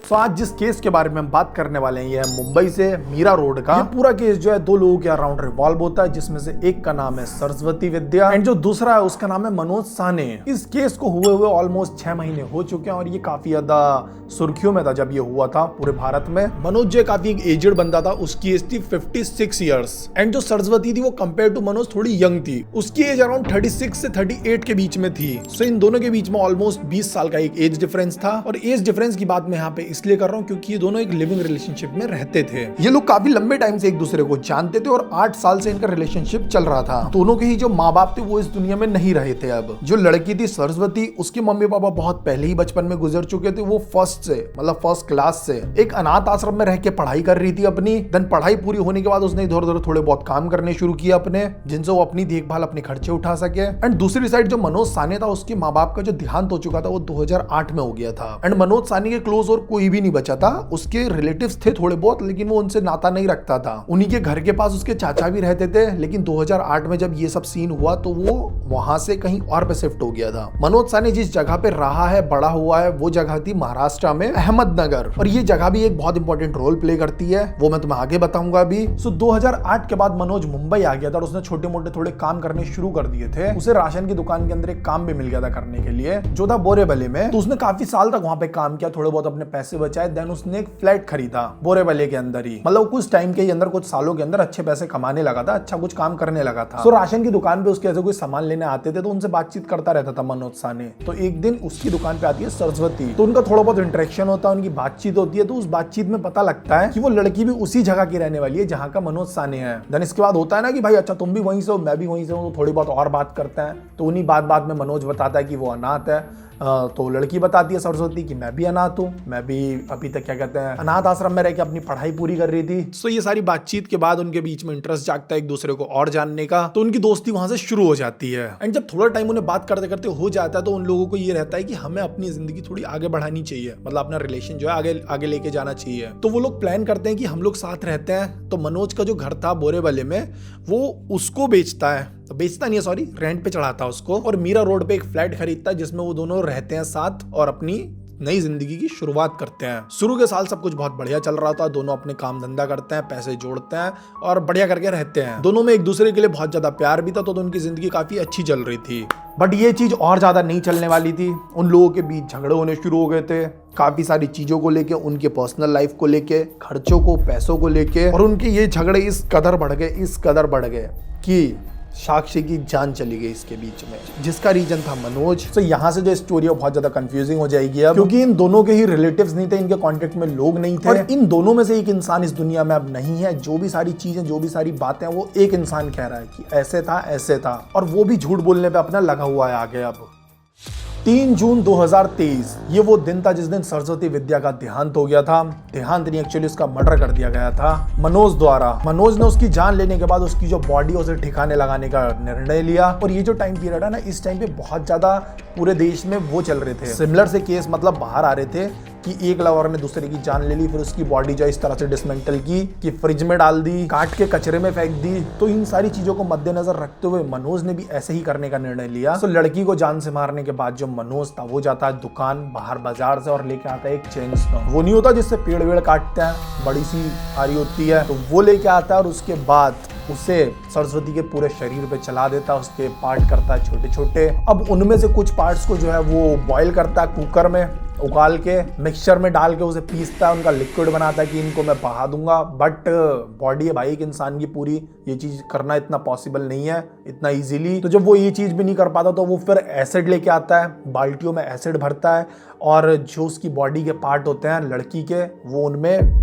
तो आज जिस केस के बारे में हम बात करने वाले हैं, ये है मुंबई से मीरा रोड का। ये पूरा केस जो है दो लोगों के अराउंड रिवॉल्व होता है, जिसमें से एक का नाम है सरस्वती विद्या एंड जो दूसरा है उसका नाम है मनोज साहनी। इस केस को हुए ऑलमोस्ट 6 महीने हो चुके हैं और ये काफी ज्यादा सुर्खियों में था जब ये हुआ था पूरे भारत में। मनोज जो काफी एक एजेड बंदा था, उसकी एज थी 56 ईयर्स एंड जो सरस्वती थी वो कंपेयर टू मनोज थोड़ी यंग थी, उसकी एज अराउंड 36 से 38 के बीच में थी। सो इन दोनों के बीच में ऑलमोस्ट 20 साल का एक एज डिफरेंस था। और एज डिफरेंस की बात मैं यहाँ पे इसलिए कर रहा हूँ क्योंकि ये दोनों एक लिविंग रिलेशनशिप में रहते थे। ये लोग काफी लंबे टाइम से एक दूसरे को जानते थे और 8 साल से इनका रिलेशनशिप चल रहा था। दोनों के ही जो माँ बाप थे वो इस दुनिया में नहीं रहे थे। अब जो लड़की थी सरस्वती, उसके मम्मी पापा बहुत पहले ही बचपन में गुजर चुके थे। वो फर्स्ट क्लास से एक अनाथ आश्रम में रह के पढ़ाई कर रही थी अपनी। देन पढ़ाई पूरी होने के बाद उसने इधर उधर थोड़े बहुत काम करने शुरू किया अपने, जिनसे वो अपनी देखभाल अपने खर्चे उठा सके। एंड दूसरी साइड जो मनोज साहनी था, उसके माँ बाप का जो देहांत हो चुका था वो 2008 में हो गया था। एंड मनोज साहनी के क्लोज और कोई भी नहीं बचा था। उसके रिलेटिव्स थे थोड़े बहुत, लेकिन वो उनसे नाता नहीं रखता था। उन्हीं के घर के पास उसके चाचा भी रहते थे, लेकिन 2008 में जब ये सब सीन हुआ तो वो वहां से कहीं और पे शिफ्ट हो गया था। मनोज साहनी जिस जगह पे रहा है, बड़ा हुआ है, वो जगह थी महाराष्ट्र में अहमदनगर। और ये जगह भी एक बहुत इंपॉर्टेंट रोल प्ले करती है, वो मैं तुम्हें आगे बताऊंगा अभी। सो 2008 के बाद मनोज मुंबई आ गया था और उसने छोटे मोटे थोड़े काम करने शुरू कर दिए थे। उसे राशन की दुकान के अंदर एक काम भी मिल गया था करने के लिए, जो था बोरेवले में। तो उसने काफी साल तक वहां पे काम किया, थोड़े बहुत अपने पैसे बचाए। देन उसने एक फ्लैट खरीदा बोरेवले के अंदर ही। मतलब कुछ टाइम के अंदर, कुछ सालों के अंदर अच्छे पैसे कमाने लगा था, अच्छा कुछ काम करने लगा था। तो राशन की दुकान पे उसके ऐसे कोई सामान लेने आते थे तो उनसे बातचीत करता रहता था मनोज साहनी। तो एक दिन उसकी दुकान पे आती है सरस्वती, तो उनका थोड़ा बहुत इंटरेक्शन होता है, उनकी बातचीत होती है। तो उस बातचीत में पता लगता है कि वो लड़की भी उसी जगह की रहने वाली है जहां का मनोज साहनी है। देन इसके बाद होता है ना कि भाई अच्छा तुम भी वहीं से हो, मैं भी वहीं से हूँ, तो थोड़ी बहुत और बात करते हैं। तो उन्हीं बात में मनोज बताता है कि वो अनाथ है। तो लड़की बताती है सरस्वती कि मैं भी अनाथ हूँ, मैं भी अभी तक क्या कहते हैं अनाथ आश्रम में रह के अपनी पढ़ाई पूरी कर रही थी। तो ये सारी बातचीत के बाद उनके बीच में इंटरेस्ट जागता है एक दूसरे को और जानने का। तो उनकी दोस्ती वहां से शुरू हो जाती है। एंड जब थोड़ा टाइम उन्हें बात करते करते हो जाता है तो उन लोगों को ये रहता है कि हमें अपनी जिंदगी थोड़ी आगे बढ़ानी चाहिए, मतलब अपना रिलेशन जो है आगे लेके जाना चाहिए। तो वो लोग प्लान करते हैं कि हम लोग साथ रहते हैं। तो मनोज का जो घर था बोरेवले में, वो उसको बेचता नहीं है, सॉरी, रेंट पे चढ़ाता है उसको। और मीरा रोड पे एक फ्लैट खरीदता है जिसमें वो दोनों रहते हैं साथ और अपनी नई जिंदगी की शुरुआत करते हैं। शुरू के साल सब कुछ बहुत बढ़िया चल रहा था, दोनों अपने काम धंधा करते हैं, पैसे जोड़ते हैं और बढ़िया करके रहते हैं। दोनों में एक दूसरे के लिए बहुत ज्यादा प्यार भी था, तो उनकी जिंदगी काफी अच्छी चल रही थी। बट ये चीज और ज्यादा नहीं चलने वाली थी। उन लोगों के बीच झगड़े होने शुरू हो गए थे, काफी सारी चीजों को लेके, उनके पर्सनल लाइफ को लेके, खर्चों को, पैसों को लेके। और उनके ये झगड़े इस कदर बढ़ गए कि साक्षी की जान चली गई इसके बीच में, जिसका रीजन था मनोज। तो यहाँ से जो स्टोरी है बहुत ज्यादा कंफ्यूजिंग हो जाएगी अब, क्योंकि इन दोनों के ही रिलेटिव्स नहीं थे, इनके कांटेक्ट में लोग नहीं थे। और इन दोनों में से एक इंसान इस दुनिया में अब नहीं है। जो भी सारी चीजें, जो भी सारी बातें, वो एक इंसान कह रहा है कि ऐसे था, और वो भी झूठ बोलने पे अपना लगा हुआ है आगे। अब 3 जून 2023 ये वो दिन था जिस दिन सरस्वती विद्या का देहांत हो गया था। देहांत नहीं, एक्चुअली उसका मर्डर कर दिया गया था मनोज द्वारा। मनोज ने उसकी जान लेने के बाद उसकी जो बॉडी है उसे ठिकाने लगाने का निर्णय लिया। और ये जो टाइम पीरियड है ना, इस टाइम पे बहुत ज्यादा पूरे देश में वो चल रहे थे, सिमिलर से केस मतलब बाहर आ रहे थे कि एक लवर ने दूसरे की जान ले ली, फिर उसकी बॉडी जो इस तरह से डिसमेंटल की कि फ्रिज में डाल दी, काट के कचरे में फेंक दी। तो इन सारी चीजों को मद्देनजर रखते हुए मनोज ने भी ऐसे ही करने का निर्णय लिया। तो लड़की को जान से मारने के बाद जो मनोज था वो जाता है दुकान बाहर बाजार से और लेके आता है एक चेन स्टोन। वो नहीं होता जिससे पेड़ वेड़ काटते हैं, बड़ी सी आरी होती है, तो वो लेके आता है। और उसके बाद उसे सरस्वती के पूरे शरीर पे चला देता है, उसके पार्ट करता है छोटे छोटे। अब उनमें से कुछ पार्ट्स को जो है वो बॉईल करता है कुकर में, उबाल के मिक्सचर में डाल के उसे पीसता है, उनका लिक्विड बनाता है कि इनको मैं बहा दूंगा। बट बॉडी है भाई एक इंसान की पूरी, ये चीज करना इतना पॉसिबल नहीं है इतना इजीली। तो जब वो ये चीज भी नहीं कर पाता तो वो फिर एसिड लेके आता है, बाल्टियों में एसिड भरता है और जो उसकी बॉडी के पार्ट होते हैं लड़की के, वो उनमें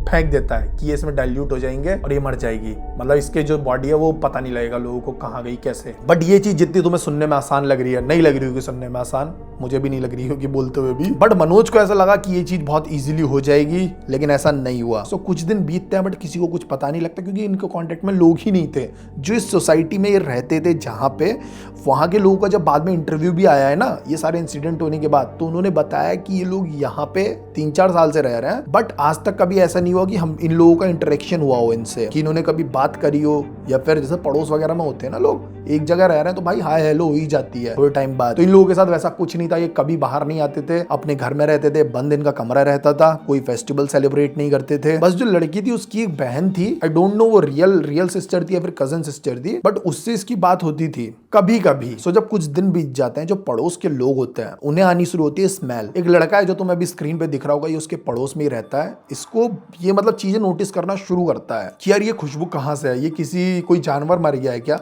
फेंक देता है कि ये इसमें डाइल्यूट हो जाएंगे और ये मर जाएगी। मतलब इसके जो बॉडी है वो पता नहीं लगेगा लोगों को कहाँ गई कैसे। बट ये चीज जितनी तुम्हें सुनने में आसान लग रही है, नहीं लग रही होगी सुनने में आसान, मुझे भी नहीं लग रही होगी बोलते हुए भी, बट मनोज को ऐसा लगा कि ये चीज बहुत इजीली हो जाएगी, लेकिन ऐसा नहीं हुआ। सो कुछ दिन बीतते हैं बट किसी को कुछ पता नहीं लगता, क्योंकि इनके कॉन्टेक्ट में लोग ही नहीं थे जो इस सोसाइटी में ये रहते थे जहाँ पे। वहाँ के लोगों का जब बाद में इंटरव्यू भी आया है ना ये सारे इंसिडेंट होने के बाद, तो उन्होंने बताया कि ये लोग यहाँ पे 3-4 साल से रह रहे हैं, बट आज तक कभी ऐसा नहीं नहीं हुआ कि हम इन लोगों का इंटरेक्शन हुआ हो इनसे, कि इन्होंने कभी बात करी हो, या फिर जैसे पड़ोस वगैरह में होते हैं ना लोग, एक जगह रह रहे हैं तो भाई हाय हेलो हो ही जाती है थोड़े टाइम बाद। तो इन लोगों के साथ वैसा कुछ नहीं था, ये कभी बाहर नहीं आते थे, अपने घर में रहते थे, बंद इनका कमरा रहता था, कोई फेस्टिवल सेलिब्रेट नहीं करते थे। बस जो लड़की थी उसकी एक बहन थी, आई डोंट नो वो रियल सिस्टर थी या फिर कजन सिस्टर थी, बट उससे इसकी बात होती थी कभी कभी। सो जब कुछ दिन बीत जाते हैं, जो पड़ोस के लोग होते हैं उन्हें आनी शुरू होती है स्मेल। एक लड़का है जो तुम्हें अभी स्क्रीन पे दिख रहा होगा, ये उसके पड़ोस में ही रहता है। इसको ये मतलब चीजें नोटिस करना शुरू करता है कि यार ये खुशबू कहाँ से है, ये किसी कोई जानवर मर गया है क्या,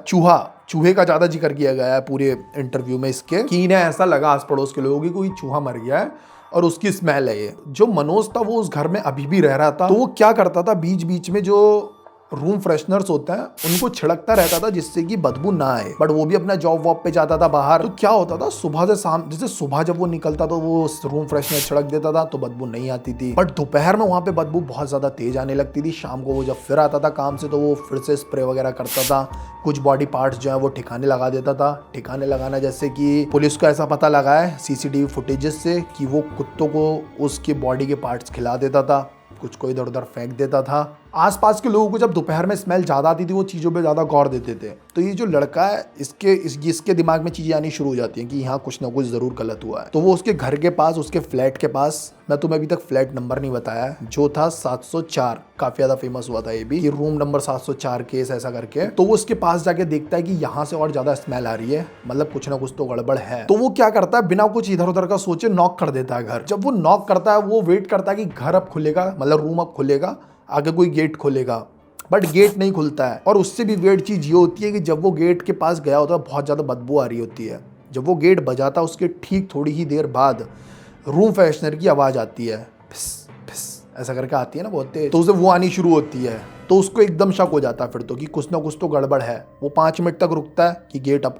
चूहे का ज्यादा जिक्र किया गया है पूरे इंटरव्यू में इसके, कि इन्हें ऐसा लगा आस पड़ोस के लोगों की कोई चूहा मर गया है और उसकी स्मेल है ये। जो मनोज था वो उस घर में अभी भी रह रहा था, तो वो क्या करता था, बीच बीच में जो रूम फ्रेशनर्स होते हैं उनको छिड़कता रहता था जिससे कि बदबू ना आए। बट वो भी अपना जॉब वॉब पे जाता था बाहर, तो क्या होता था सुबह से शाम, जैसे सुबह जब वो निकलता तो वो रूम फ्रेशनर छिड़क देता था तो बदबू नहीं आती थी, बट दोपहर में वहां पे बदबू बहुत ज्यादा तेज आने लगती थी। शाम को वो जब फिर आता था काम से तो वो फिर से स्प्रे वगैरह करता था, कुछ बॉडी पार्ट्स जो है वो ठिकाने लगा देता था। ठिकाने लगाना जैसे कि पुलिस को ऐसा पता लगा है सीसीटीवी फुटेजेस से कि वो कुत्तों को उसकी बॉडी के पार्ट्स खिला देता था, कुछ को इधर उधर फेंक देता था। आसपास के लोगों को जब दोपहर में स्मेल ज्यादा आती थी वो चीजों पे ज्यादा गौर देते थे। तो ये जो लड़का है इसके दिमाग में चीजें आनी शुरू हो जाती हैं कि यहाँ कुछ ना कुछ जरूर गलत हुआ है। तो वो उसके घर के पास, उसके फ्लैट के पास, मैं तुम्हें अभी तक फ्लैट नंबर नहीं बताया, जो था 704, काफी ज्यादा फेमस हुआ था ये भी, रूम नंबर 704 केस ऐसा करके। तो वो उसके पास जाके देखता है कि यहाँ से और ज्यादा स्मेल आ रही है, मतलब कुछ ना कुछ तो गड़बड़ है। तो वो क्या करता है, बिना कुछ इधर उधर का सोचे नॉक कर देता है घर। जब वो नॉक करता है वो वेट करता है कि घर अब खुलेगा, मतलब रूम अब खुलेगा, आगे कोई गेट खोलेगा, बट गेट नहीं खुलता है। और उससे भी वेट चीज ये होती है कि जब वो गेट के पास गया होता है बहुत ज्यादा बदबू आ रही होती है। जब वो गेट बजाता है उसके ठीक थोड़ी ही देर बाद रूम फ्रेशनर की आवाज आती है, फिस फिस ऐसा करके आती है ना बहुत तेज, तो उसे वो आनी शुरू होती है। तो उसको एकदम शक हो जाता है फिर तो कि कुछ ना कुछ तो गड़बड़ है। वो 5 मिनट तक रुकता है कि गेट अब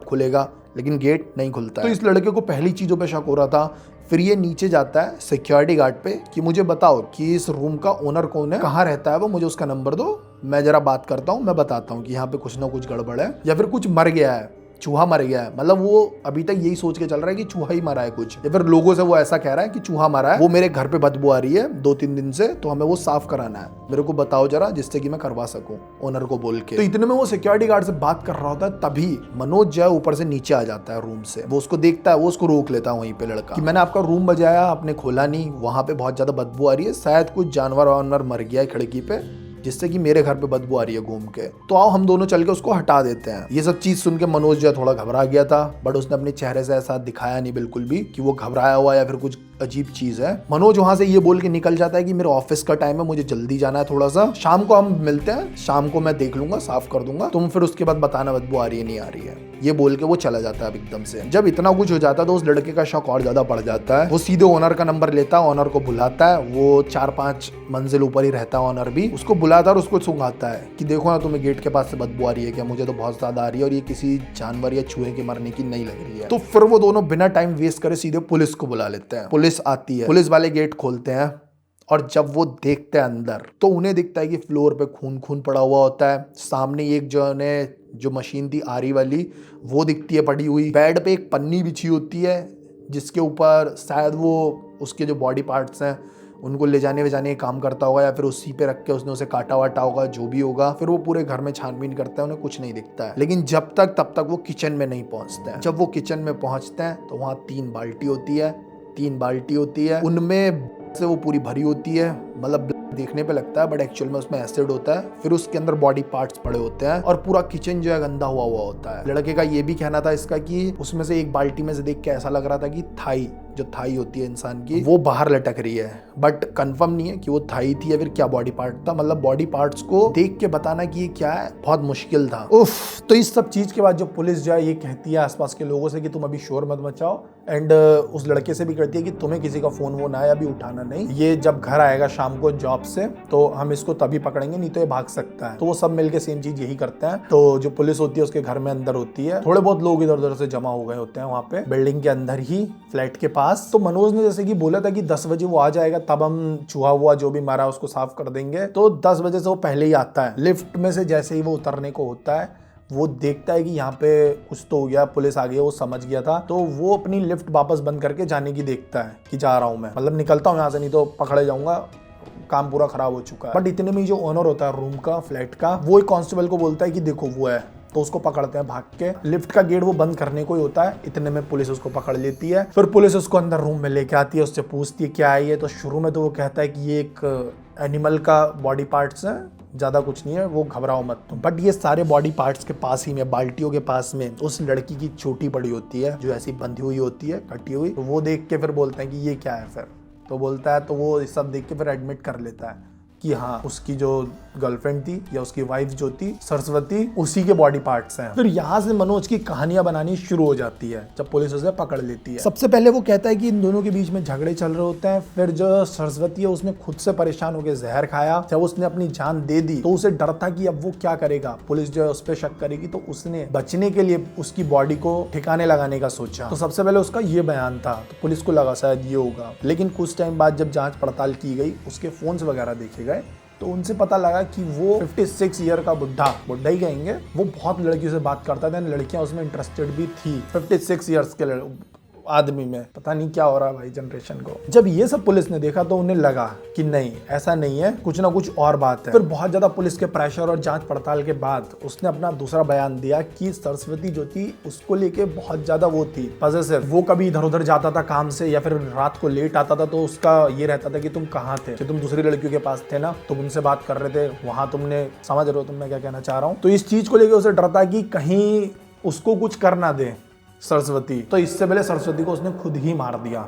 खुलेगा, लेकिन गेट नहीं खुलता है। तो इस लड़के को पहली चीजों पे शक हो रहा था। फिर ये नीचे जाता है सिक्योरिटी गार्ड पे कि मुझे बताओ कि इस रूम का ओनर कौन है, कहाँ रहता है वो, मुझे उसका नंबर दो, मैं जरा बात करता हूँ, मैं बताता हूँ कि यहाँ पे कुछ ना कुछ गड़बड़ है या फिर कुछ मर गया है, चूहा मर गया है। मतलब वो अभी तक यही सोच के चल रहा है कि चूहा ही मरा है कुछ, या फिर लोगों से वो ऐसा कह रहा है कि चूहा मरा है, वो मेरे घर पे बदबू आ रही है 2-3 दिन से, तो हमें वो साफ कराना है, मेरे को बताओ जरा जिससे कि मैं करवा सकूं ओनर को बोल के। तो इतने में वो सिक्योरिटी गार्ड से बात कर रहा होता है, तभी मनोज जो है ऊपर से नीचे आ जाता है रूम से। वो उसको देखता है, वो उसको रोक लेता है वहीं पे लड़का, कि मैंने आपका रूम बजाया, आपने खोला नहीं, वहां पे बहुत ज्यादा बदबू आ रही है, शायद कुछ जानवर वानवर मर गया है खिड़की पे जिससे कि मेरे घर पे बदबू आ रही है घूम के, तो आओ हम दोनों चल के उसको हटा देते हैं। ये सब चीज सुन के मनोज जो है थोड़ा घबरा गया था, बट उसने अपने चेहरे से ऐसा दिखाया नहीं बिल्कुल भी कि वो घबराया हुआ या फिर कुछ अजीब चीज है। मनोज वहां से ये बोल के निकल जाता है कि मेरे ऑफिस का टाइम है, मुझे जल्दी जाना है थोड़ा सा, शाम को हम मिलते हैं, शाम को मैं देख लूंगा, साफ कर दूंगा, तुम फिर उसके बाद बताना बदबू आ रही है नहीं आ रही है। ये बोल के वो चला जाता है एकदम से। जब इतना कुछ हो जाता है तो उस लड़के का शक और ज्यादा बढ़ जाता है। वो सीधे ओनर का नंबर लेता है, ओनर को बुलाता है, वो 4-5 मंजिल ऊपर ही रहता है ओनर भी, उसको बुलाता है और उसको सुंघाता है कि देखो ना तुम्हें गेट के पास से बदबू आ रही है क्या, मुझे तो बहुत ज्यादा आ रही है और ये किसी जानवर या चूहे के मरने की नहीं लग रही है। तो फिर वो दोनों बिना टाइम वेस्ट करे सीधे पुलिस को बुला लेते हैं। पुलिस आती है, पुलिस वाले गेट खोलते हैं और जब वो देखते हैं अंदर तो उन्हें दिखता है कि फ्लोर पे खून पड़ा हुआ होता है। सामने एक जो मशीन थी आरी वाली वो दिखती है पड़ी हुई, बेड पे एक पन्नी बिछी होती है जिसके ऊपर शायद वो उसके जो बॉडी पार्ट्स हैं उनको ले जाने का काम करता होगा या फिर उसी पे रख के उसने उसे काटा वाटा होगा, जो भी होगा। फिर वो पूरे घर में छानबीन करते हैं, उन्हें कुछ नहीं दिखता है। लेकिन तब तक वो किचन में नहीं पहुंचते हैं। जब वो किचन में पहुंचते हैं तो वहाँ 3 बाल्टी होती है, उनमें से वो पूरी भरी होती है, मतलब देखने पे लगता है बट एक्चुअल में उसमें एसिड होता है। फिर उसके अंदर बॉडी पार्ट्स पड़े होते हैं और पूरा किचन जो है गंदा हुआ होता है। लड़के का ये भी कहना था इसका कि उसमें से एक बाल्टी में से देख के ऐसा लग रहा था कि थाई होती है इंसान की, वो बाहर लटक रही है, बट कंफर्म नहीं है कि वो थाई थी या फिर क्या बॉडी पार्ट था। मतलब बॉडी पार्ट्स को देख के बताना कि ये क्या है बहुत मुश्किल था। उफ। तो इस सब चीज के बाद जो पुलिस जो है ये कहती है आसपास के लोगों से कि तुम अभी शोर मत मचाओ, एंड उस लड़के से भी कहती है कि तुम्हें किसी का फोन वोन आया अभी उठाना नहीं, ये जब घर आएगा शाम को जॉब से तो हम इसको तभी पकड़ेंगे, नहीं तो ये भाग सकता है। तो वो सब मिलके सेम चीज यही करते हैं। तो जो पुलिस होती है उसके घर में अंदर होती है, थोड़े बहुत लोग इधर उधर से जमा हो गए होते हैं वहाँ पे बिल्डिंग के अंदर ही फ्लैट के पास। तो मनोज ने जैसे कि बोला था कि 10 बजे वो आ जाएगा, तब हम चूहा हुआ जो भी मारा उसको साफ कर देंगे। तो 10 बजे से वो पहले ही आता है। लिफ्ट में से जैसे ही वो उतरने को होता है वो देखता है कि यहाँ पे कुछ तो हो गया, पुलिस आ गई, वो समझ गया था। तो वो अपनी लिफ्ट वापस बंद करके जाने की देखता है कि जा रहा हूँ मैं, मतलब निकलता हूँ यहाँ से, नहीं तो पकड़े जाऊंगा, काम पूरा खराब हो चुका है। बट इतने में जो ओनर होता है रूम का, फ्लैट का, वो एक कांस्टेबल को बोलता है कि देखो वो है, तो उसको पकड़ते हैं भाग के। लिफ्ट का गेट वो बंद करने को ही होता है, इतने में पुलिस उसको पकड़ लेती है। फिर पुलिस उसको अंदर रूम में लेके आती है, उससे पूछती है क्या है ये। तो शुरू में तो वो कहता है कि ये एक एनिमल का बॉडी पार्ट्स है, ज्यादा कुछ नहीं है, वो घबराओ मत तुम। बट ये सारे बॉडी पार्ट्स के पास ही में, बाल्टियों के पास में उस लड़की की चोटी पड़ी होती है, जो ऐसी बंधी हुई होती है, कटी हुई। तो वो देख के फिर बोलते हैं कि ये क्या है। फिर तो बोलता है, तो वो सब देख के फिर एडमिट कर लेता है कि हाँ, उसकी जो गर्लफ्रेंड थी या उसकी वाइफ जो थी सरस्वती, उसी के बॉडी पार्ट्स हैं। फिर यहाँ से मनोज की कहानियां बनानी शुरू हो जाती है जब पुलिस उसे पकड़ लेती है। सबसे पहले वो कहता है कि इन दोनों के बीच में झगड़े चल रहे होते हैं। फिर जो सरस्वती है उसने खुद से परेशान होकर जहर खाया। जब उसने अपनी जान दे दी तो उसे डर था कि अब वो क्या करेगा, पुलिस जो है उस पर शक करेगी। तो उसने बचने के लिए उसकी बॉडी को ठिकाने लगाने का सोचा। तो सबसे पहले उसका ये बयान था, तो पुलिस को लगा शायद ये होगा। लेकिन कुछ टाइम बाद जब जांच पड़ताल की गई, उसके फोन्स वगैरह देखे गए, तो उनसे पता लगा कि वो 56 ईयर का बुढ़ा ही कहेंगे, वो बहुत लड़कियों से बात करता था, लड़कियां उसमें इंटरेस्टेड भी थी। 56 ईयर्स के आदमी में पता नहीं क्या हो रहा है भाई जनरेशन को। जब ये सब पुलिस ने देखा तो उन्हें लगा कि नहीं, ऐसा नहीं है, कुछ ना कुछ और बात है। फिर बहुत ज्यादा पुलिस के प्रेशर और जांच पड़ताल के बाद उसने अपना दूसरा बयान दिया कि सरस्वती जो थी उसको लेके बहुत ज्यादा वो थी पॉसेसिव। वो कभी इधर उधर जाता था काम से या फिर रात को लेट आता था, तो उसका ये रहता था कि तुम कहाँ थे, कि तुम दूसरी लड़कियों के पास थे ना, तुम उनसे बात कर रहे थे वहां, तुमने समझ रहे हो तुम मैं क्या कहना चाह रहा हूँ। तो इस चीज को लेकर उसे डर था कि कहीं उसको कुछ कर ना दे सरस्वती। तो इससे पहले सरस्वती को उसने खुद ही मार दिया।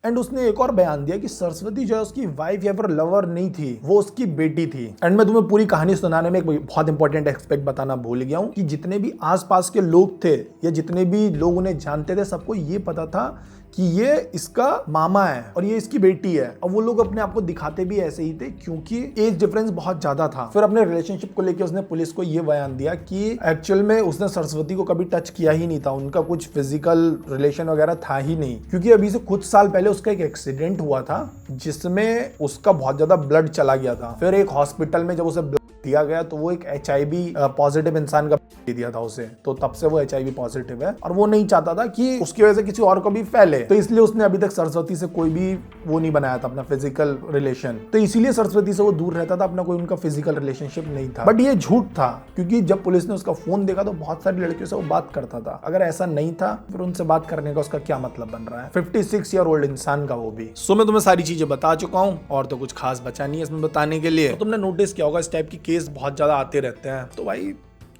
एंड उसने एक और बयान दिया कि सरस्वती जो है उसकी वाइफ या फिर लवर नहीं थी, वो उसकी बेटी थी। एंड मैं तुम्हें पूरी कहानी सुनाने में एक बहुत इंपॉर्टेंट एस्पेक्ट बताना भूल गया हूँ कि जितने भी आसपास के लोग थे या जितने भी लोग उन्हें जानते थे, सबको ये पता था कि ये इसका मामा है और ये इसकी बेटी है। और वो लोग अपने आप को दिखाते भी ऐसे ही थे क्योंकि एज डिफरेंस बहुत ज्यादा था। फिर अपने रिलेशनशिप को लेकर उसने पुलिस को ये बयान दिया कि एक्चुअल में उसने सरस्वती को कभी टच किया ही नहीं था, उनका कुछ फिजिकल रिलेशन वगैरह था ही नहीं, क्योंकि अभी से कुछ साल पहले उसका एक एक्सीडेंट हुआ था जिसमें उसका बहुत ज्यादा ब्लड चला गया था। फिर एक हॉस्पिटल में जब उसे दिया गया तो वो एक HIV पॉजिटिव इंसान का दे दिया था उसे, तो तब से वो HIV पॉजिटिव है और वो नहीं चाहता था कि उसकी वजह से किसी और को भी फैले। तो इसलिए उसने अभी तक सरस्वती से कोई भी वो नहीं बनाया था अपना फिजिकल रिलेशन। तो इसीलिए सरस्वती से वो दूर रहता था, अपना कोई उनका फिजिकल रिलेशनशिप नहीं था। बट ये झूठ था, क्योंकि जब पुलिस ने उसका फोन देखा तो बहुत सारी लड़कियों से वो बात करता था। अगर ऐसा नहीं था फिर उनसे बात करने का उसका क्या मतलब बन रहा है, 56 ईयर ओल्ड इंसान का वो भी। सो मैं तुम्हें सारी चीजें बता चुका हूँ और तो कुछ खास बचा नहीं है इसमें बताने के लिए। तो तुमने नोटिस किया होगा इस टाइप की केस बहुत ज्यादा आते रहते हैं। तो भाई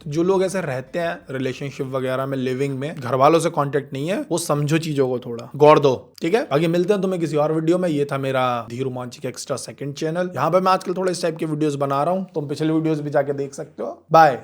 जो लोग ऐसे रहते हैं रिलेशनशिप वगैरह में, लिविंग में, घर वालों से कांटेक्ट नहीं है, वो समझो चीजों को, थोड़ा गौर दो, ठीक है। आगे मिलते हैं तुम्हें किसी और वीडियो में। ये था मेरा धीरू मांझी का एक्स्ट्रा सेकंड चैनल, यहाँ पे मैं आजकल थोड़ा इस टाइप के वीडियोस बना रहा हूँ, तुम पिछले वीडियोस भी जाके देख सकते हो। बाय।